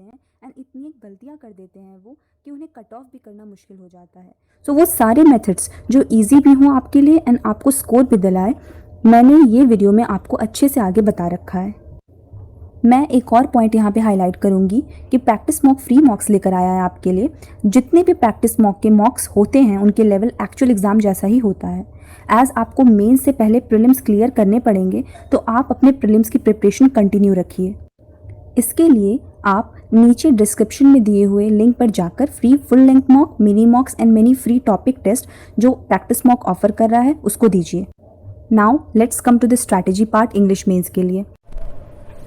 जाते हैं एंड इतनी गलतियाँ कर देते हैं वो कि उन्हें कट ऑफ भी करना मुश्किल हो जाता है। सो वो सारे मेथड्स जो ईजी भी हों आपके लिए एंड आपको स्कोर भी दिलाए, मैंने ये वीडियो में आपको अच्छे से आगे बता रखा है। मैं एक और पॉइंट यहाँ पे हाईलाइट करूँगी कि प्रैक्टिस मॉक फ्री मॉक्स लेकर आया है आपके लिए। जितने भी प्रैक्टिस मॉक के मॉक्स होते हैं उनके लेवल एक्चुअल एग्ज़ाम जैसा ही होता है। एज आपको मेंस से पहले प्रीलिम्स क्लियर करने पड़ेंगे तो आप अपने प्रीलिम्स की प्रिपरेशन कंटिन्यू रखिए। इसके लिए आप नीचे डिस्क्रिप्शन में दिए हुए लिंक पर जाकर free full length mock, mini mocks and many free topic test जो प्रैक्टिस मॉक ऑफर कर रहा है उसको दीजिए। Now let's come to the strategy part English mains के लिए।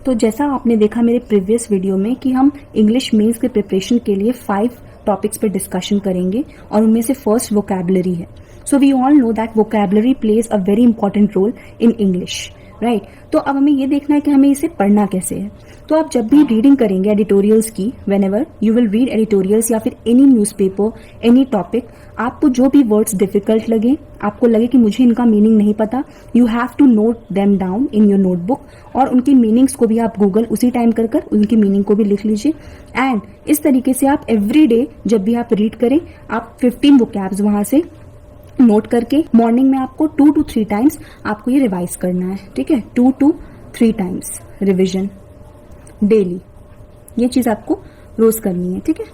तो जैसा आपने देखा मेरे प्रीवियस वीडियो में कि हम इंग्लिश मेंस के प्रिपरेशन के लिए 5 टॉपिक्स पर डिस्कशन करेंगे और उनमें से फर्स्ट वोकैबुलरी है। So we all know that vocabulary plays a very important role in English, right. तो अब हमें ये देखना है कि हमें इसे पढ़ना कैसे है। तो आप जब भी रीडिंग करेंगे एडिटोरियल्स की, when ever you will read editorials या फिर एनी न्यूज़पेपर, एनी टॉपिक, आपको जो भी वर्ड्स डिफिकल्ट लगे, आपको लगे कि मुझे इनका मीनिंग नहीं पता, you have to note them down in your notebook और उनकी मीनिंग्स को भी आप गूगल उसी टाइम कर उनकी मीनिंग को भी लिख लीजिए। एंड इस तरीके से आप एवरी डे जब भी आप रीड करें आप 15 वोकैब्स वहां से नोट करके मॉर्निंग में आपको 2 to 3 टाइम्स आपको ये रिवाइज करना है, ठीक है। 2 to 3 टाइम्स रिविजन डेली, ये चीज आपको रोज करनी है, ठीक है।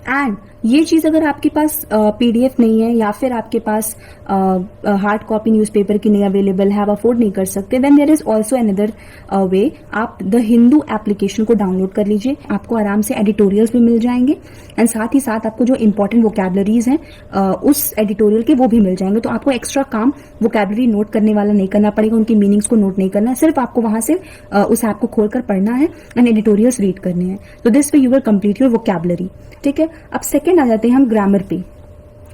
एंड ये चीज अगर आपके पास पीडीएफ नहीं है या फिर आपके पास हार्ड कॉपी न्यूज़पेपर की नहीं अवेलेबल है, आप अफोर्ड नहीं कर सकते, then there is also another way. आप द हिंदू एप्लीकेशन को डाउनलोड कर लीजिए, आपको आराम से एडिटोरियल्स भी मिल जाएंगे एंड साथ ही साथ आपको जो इंपॉर्टेंट वोकैबुलरीज हैं उस एडिटोरियल के वो भी मिल जाएंगे। तो आपको एक्स्ट्रा काम वोकैबुलरी नोट करने वाला नहीं करना पड़ेगा, उनकी मीनिंग्स को नोट नहीं करना है, सिर्फ आपको वहां से उस ऐप को खोलकर पढ़ना है एंड एडिटोरियल्स रीड करने हैं। तो this way you will complete your vocabulary, ठीक है। अब सेकेंड आ जाते हैं हम ग्रामर पे।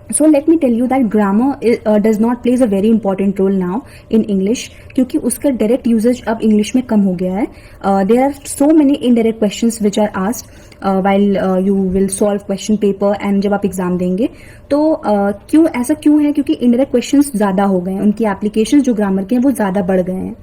So let me tell you that grammar does not plays a very important role now in English, क्योंकि उसका डायरेक्ट यूजेज अब इंग्लिश में कम हो गया है। There are so many indirect questions which are asked while you will solve question paper and जब आप exam देंगे। तो क्यों ऐसा क्यों है? क्योंकि इनडायरेक्ट क्वेश्चंस ज्यादा हो गए हैं, उनकी एप्लीकेशन जो ग्रामर के हैं वो ज्यादा बढ़ गए हैं।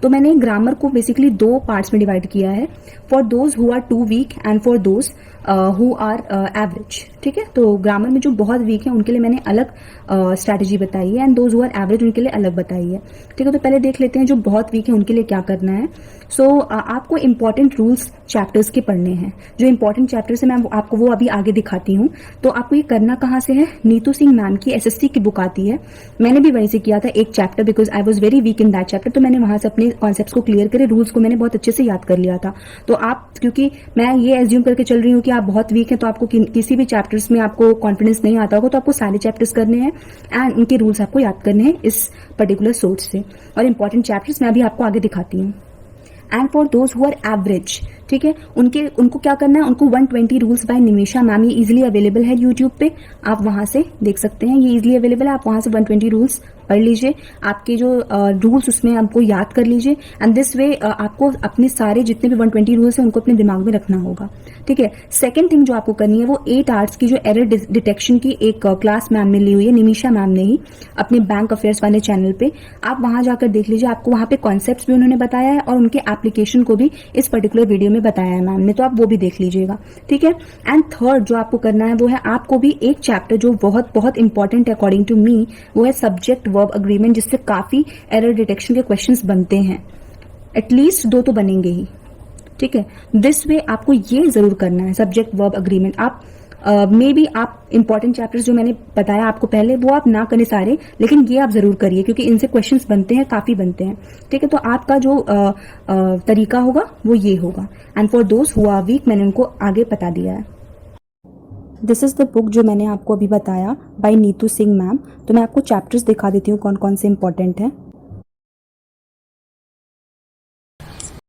तो मैंने ग्रामर को बेसिकली 2 पार्ट्स में डिवाइड किया है, for those who are too weak and for those who are average, ठीक है। तो ग्रामर में जो बहुत वीक है उनके लिए मैंने अलग स्ट्रैटेजी बताई है and those who are average उनके लिए अलग बताई है, ठीक है। तो पहले देख लेते हैं जो बहुत वीक है उनके लिए क्या करना है। सो आपको इंपॉर्टेंट रूल्स चैप्टर्स के पढ़ने हैं। जो इंपॉर्टेंट चैप्टर्स है मैं आपको वो अभी आगे दिखाती हूँ। तो आपको ये करना कहाँ से है? नीतू सिंह मैम की एसएससी की बुक आती है, मैंने भी वहीं से किया था एक chapter, because I was very weak in that chapter. तो मैंने वहां से अपने कॉन्सेप्ट्स को क्लियर करे, रूल्स को मैंने बहुत अच्छे से याद कर लिया था। तो आप, क्योंकि मैं ये एज्यूम करके चल रही हूँ कि आप बहुत वीक हैं तो आपको किसी भी चैप्टर्स में आपको कॉन्फिडेंस नहीं आता होगा, तो आपको सारे चैप्टर्स करने हैं एंड उनके रूल्स आपको याद करने हैं इस पर्टिकुलर सोर्स से। और इंपॉर्टेंट चैप्टर्स मैं अभी आपको आगे दिखाती हूँ। And for those who are average, ठीक है, उनको क्या करना है? उनको 120 रूल्स बाय निमिषा मैम, ये इजिली अवेलेबल है यूट्यूब पे, आप वहां से देख सकते हैं, ये इजिली अवेलेबल है। आप वहां से 120 रूल्स पढ़ लीजिए, आपके जो रूल्स उसमें आपको याद कर लीजिए एंड दिस वे आपको अपने सारे जितने भी 120 रूल्स हैं उनको अपने दिमाग में रखना होगा, ठीक है। सेकंड थिंग जो आपको करनी है वो 8 आवर्स की जो एरर डिटेक्शन की एक क्लास मैम ने ली हुई है, निमिषा मैम ने ही, अपने बैंक अफेयर्स वाले चैनल पे। आप वहां जाकर देख लीजिए, आपको वहां पे कॉन्सेप्ट्स भी उन्होंने बताया है और उनके एप्लीकेशन को भी इस पर्टिकुलर वीडियो में बताया है मैम ने, तो आप वो भी देख लीजिएगा, ठीक है। एंड थर्ड जो आपको करना है वो है आपको भी एक चैप्टर जो बहुत बहुत इंपॉर्टेंट है अकॉर्डिंग टू मी, वो है सब्जेक्ट वर्ब अग्रीमेंट, जिससे काफी एरर डिटेक्शन के क्वेश्चंस बनते हैं, एटलीस्ट 2 तो बनेंगे ही, ठीक है। दिस वे आपको ये जरूर करना है सब्जेक्ट वर्ब अग्रीमेंट। आप मे बी आप इंपॉर्टेंट चैप्टर्स जो मैंने बताया आपको पहले वो आप ना करें सारे, लेकिन ये आप जरूर करिए क्योंकि इनसे क्वेश्चंस बनते हैं, काफी बनते हैं, ठीक है। तो आपका जो तरीका होगा वो ये होगा। And for those who are weak, मैंने उनको आगे बता दिया है। दिस इज द बुक जो मैंने आपको अभी बताया बाय नीतू सिंह मैम। तो मैं आपको चैप्टर्स दिखा देती हूँ कौन कौन से इंपॉर्टेंट हैं।